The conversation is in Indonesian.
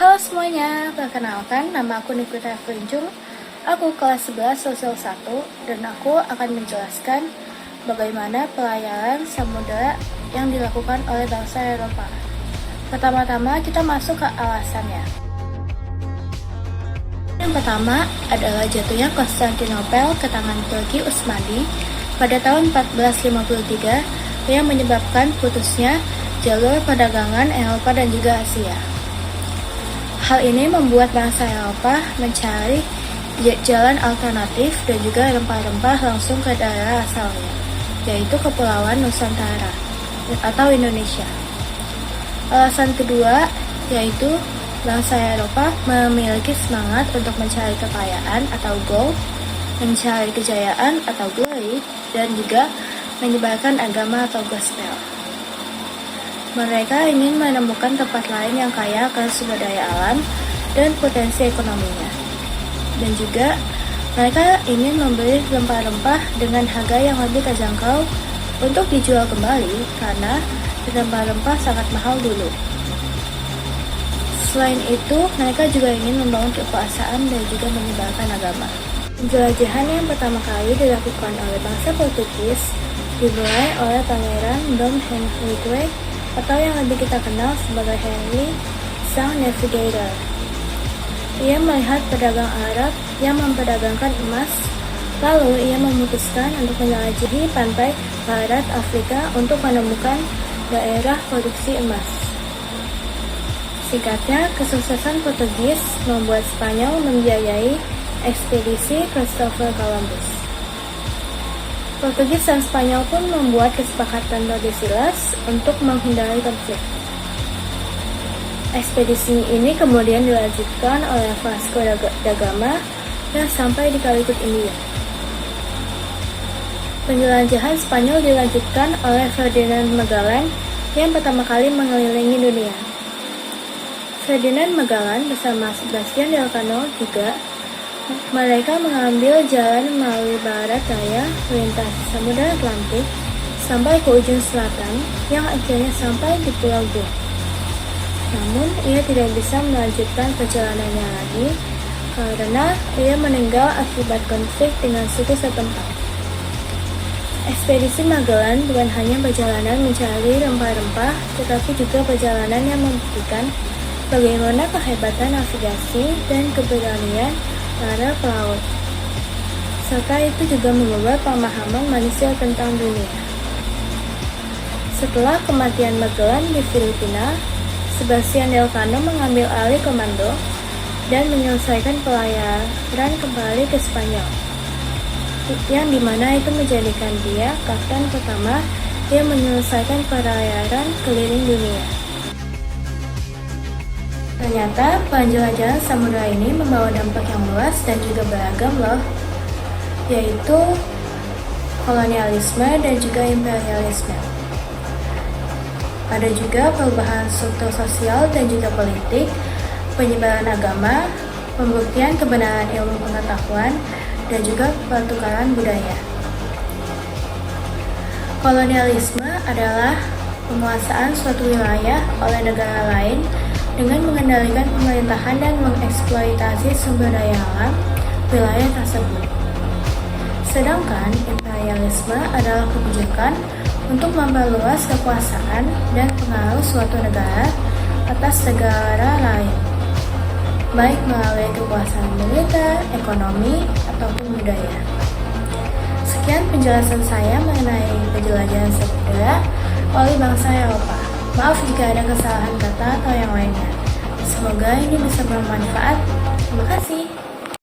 Halo semuanya, perkenalkan nama aku Nikita Frinjung. Aku kelas 11 Sosial 1 dan aku akan menjelaskan bagaimana pelayaran samudera yang dilakukan oleh bangsa Eropa. Pertama-tama kita masuk ke alasannya. Yang pertama adalah jatuhnya Konstantinopel ke tangan Turki Utsmani pada tahun 1453 yang menyebabkan putusnya jalur perdagangan Eropa dan juga Asia. Hal ini membuat bangsa Eropa mencari jalan alternatif dan juga rempah-rempah langsung ke daerah asalnya, yaitu Kepulauan Nusantara atau Indonesia. Alasan kedua yaitu bangsa Eropa memiliki semangat untuk mencari kekayaan atau goal, mencari kejayaan atau glory, dan juga menyebarkan agama atau gospel. Mereka ingin menemukan tempat lain yang kaya akan sumber daya alam dan potensi ekonominya. Dan juga mereka ingin membeli rempah-rempah dengan harga yang lebih terjangkau untuk dijual kembali karena rempah-rempah sangat mahal dulu. Selain itu, mereka juga ingin membangun kekuasaan dan juga menyebarkan agama. Penjelajahan yang pertama kali dilakukan oleh bangsa Portugis dimulai oleh Pangeran Dom Henrique atau yang lebih kita kenal sebagai Henry Sang Navigator. Ia melihat pedagang Arab yang memperdagangkan emas, lalu ia memutuskan untuk menjelajahi pantai barat Afrika untuk menemukan daerah produksi emas. Singkatnya, kesuksesan Portugis membuat Spanyol membiayai ekspedisi Christopher Columbus. Portugis dan Spanyol pun membuat kesepakatan Tordesillas untuk menghindari konflik. Ekspedisi ini kemudian dilanjutkan oleh Vasco da Gama yang sampai di Kali Kut India. Penjelajahan Spanyol dilanjutkan oleh Ferdinand Magellan yang pertama kali mengelilingi dunia. Ferdinand Magellan bersama Sebastian Elcano juga mereka mengambil jalan melalui barat daya melintasi Samudra Atlantik sampai ke ujung selatan yang akhirnya sampai di Pulau Goa. Namun, ia tidak bisa melanjutkan perjalanannya lagi karena ia meninggal akibat konflik dengan suku setempat. Ekspedisi Magellan bukan hanya perjalanan mencari rempah-rempah, tetapi juga perjalanan yang membuktikan bagaimana kehebatan navigasi dan keberanian para pelaut, serta itu juga mengubah pemahaman manusia tentang dunia. Setelah kematian Magellan di Filipina, Sebastian Elcano mengambil alih komando dan menyelesaikan pelayaran kembali ke Spanyol, yang dimana itu menjadikan dia kapten pertama yang menyelesaikan pelayaran keliling dunia. Ternyata penjelajahan samudera ini membawa dampak yang luas dan juga beragam loh, yaitu kolonialisme dan juga imperialisme. Ada juga perubahan struktur sosial dan juga politik, penyebaran agama, pembuktian kebenaran ilmu pengetahuan, dan juga pertukaran budaya. Kolonialisme adalah penguasaan suatu wilayah oleh negara lain dengan mengendalikan pemerintahan dan mengeksploitasi sumber daya alam wilayah tersebut. Sedangkan imperialisme adalah kebijakan untuk memperluas kekuasaan dan pengaruh suatu negara atas negara lain, baik melalui kekuasaan militer, ekonomi, ataupun budaya. Sekian penjelasan saya mengenai penjelajahan samudera oleh bangsa Eropa. Maaf jika ada kesalahan kata atau yang lainnya. Semoga ini bisa bermanfaat. Terima kasih.